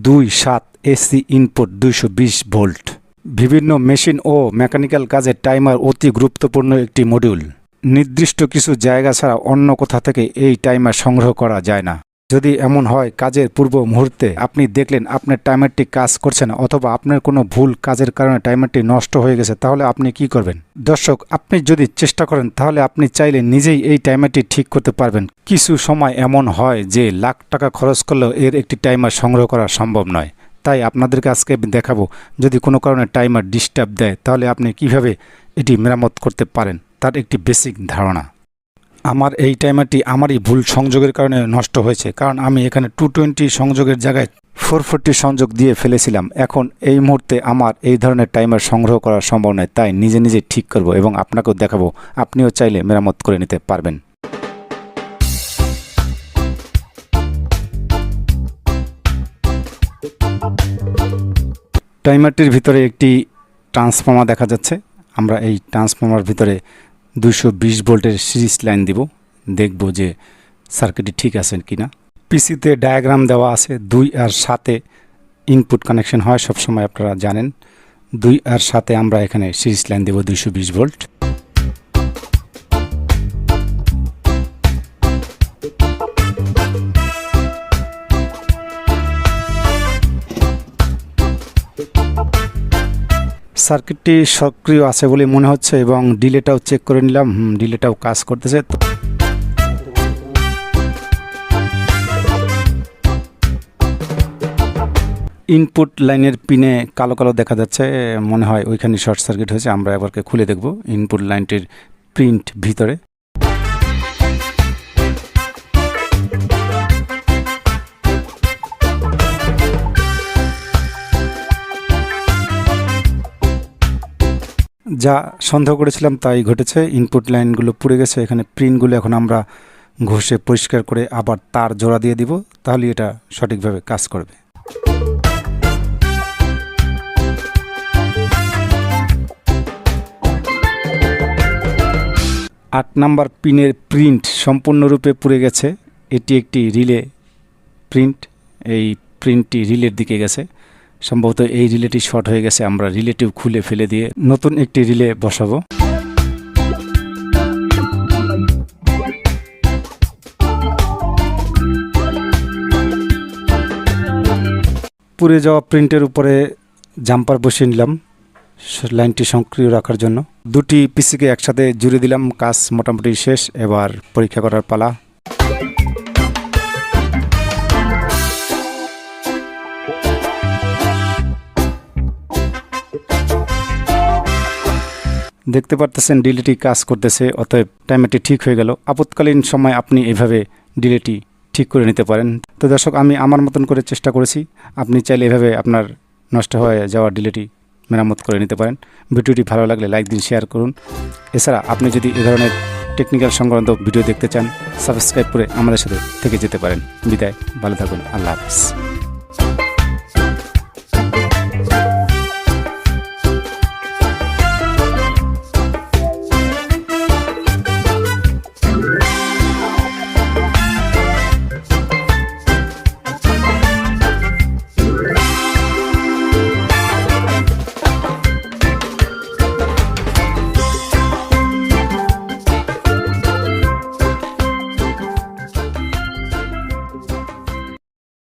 27 AC input 220 volt. বিভিন্ন machine ও mechanical কাজে timer অতি গুরুত্বপূর্ণ একটি মডিউল। নির্দিষ্ট কিছু জায়গা ছাড়া অন্য কোথা থেকে এই টাইমার সংগ্রহ করা যায় না। যদি এমন হয় কাজের পূর্ব মুহূর্তে আপনি দেখলেন আপনার টাইমারটি কাজ করছে না অথবা আপনার কোনো ভুল কাজের কারণে টাইমারটি নষ্ট হয়ে গেছে, তাহলে আপনি কি করবেন? দর্শক, আপনি যদি চেষ্টা করেন তাহলে আপনি চাইলে নিজেই এই টাইমারটি ঠিক করতে পারবেন। কিছু সময় এমন হয় যে লাখ টাকা খরচ করলেও এর একটি টাইমার সংগ্রহ করা সম্ভব নয়। তাই আপনাদেরকে আজকে দেখাবো, যদি কোনো কারণে টাইমার ডিস্টার্ব দেয় তাহলে আপনি কিভাবে এটি মেরামত করতে পারেন তার একটি বেসিক ধারণা। আমার এই টাইমারটি আমারই ভুল সংযোগের কারণে নষ্ট হয়েছে, কারণ আমি এখানে 220 সংযোগের জায়গায় 440 সংযোগ দিয়ে ফেলেছিলাম। এখন এই মুহূর্তে আমার এই ধরনের টাইমার সংগ্রহ করা সম্ভব নয়, তাই নিজে নিজে ঠিক করব এবং আপনাকেও দেখাবো, আপনিও চাইলে মেরামত করে নিতে পারবেন। টাইমারটির ভিতরে একটি ট্রান্সফর্মার দেখা যাচ্ছে। আমরা এই ট্রান্সফর্মার ভিতরে 220 ভোল্টের সিরিজ লাইন দিব, দেখব যে সার্কিটটি ঠিক আছে কিনা। পিসিতে ডায়াগ্রাম দেওয়া আছে। 2 আর 7 ইনপুট কানেকশন হয় সবসময়, আপনারা জানেন। 2 আর 7 আমরা এখানে সিরিজ লাইন দেব 220 ভোল্ট। সার্কিটটি সক্রিয় আছে বলে মনে হচ্ছে এবং ডিলেটাও চেক করে নিলাম। ডিলেটাও কাজ করতেছে। ইনপুট লাইনের পিনে কালো কালো দেখা যাচ্ছে, মনে হয় ওইখানে শর্ট সার্কিট হয়েছে। আমরা এবারকে খুলে দেখব ইনপুট লাইনটির প্রিন্ট ভিতরে। যা সন্দেহ করেছিলাম তাই ঘটেছে। ইনপুট লাইনগুলো পুড়ে গেছে। এখানে প্রিন্টগুলো এখন আমরা ঘষে পরিষ্কার করে আবার তার জোড়া দিয়ে দিব, তাহলে এটা সঠিকভাবে কাজ করবে। 8 নাম্বার পিনের প্রিন্ট সম্পূর্ণরূপে পুড়ে গেছে। এটি একটি রিলে প্রিন্ট। এই প্রিন্টটি রিলের দিকে গেছে। সম্ভবত এই রিলেটি শর্ট হয়ে গেছে। আমরা রিলেটিভ খুলে ফেলে দিয়ে নতুন একটি রিলে বসাবো। পুড়ে যাওয়া প্রিন্টের উপরে জাম্পার বসিয়ে নিলাম লাইনটি সক্রিয় রাখার জন্য। দুটি পিসিকে একসাথে জুড়ে দিলাম। কাজ মোটামুটি শেষ। এবার পরীক্ষা করার পালা। দেখতে পারতেছেন ডিলেটি কাজ করতেছে, অতএব টাইমারটি ঠিক হয়ে গেল। আপৎকালীন সময় আপনি এভাবে ডিলেটি ঠিক করে নিতে পারেন। তো দর্শক, আমি আমার মতন করে চেষ্টা করেছি। আপনি চাইলে এভাবে আপনার নষ্ট হয়ে যাওয়া ডিলেটি মেরামত করে নিতে পারেন। ভিডিওটি ভালো লাগলে লাইক দিন, শেয়ার করুন। এছাড়া আপনি যদি এ ধরনের টেকনিক্যাল সংক্রান্ত ভিডিও দেখতে চান, সাবস্ক্রাইব করে আমাদের সাথে থেকে যেতে পারেন। বিদায়, ভালো থাকুন, আল্লাহ হাফেজ।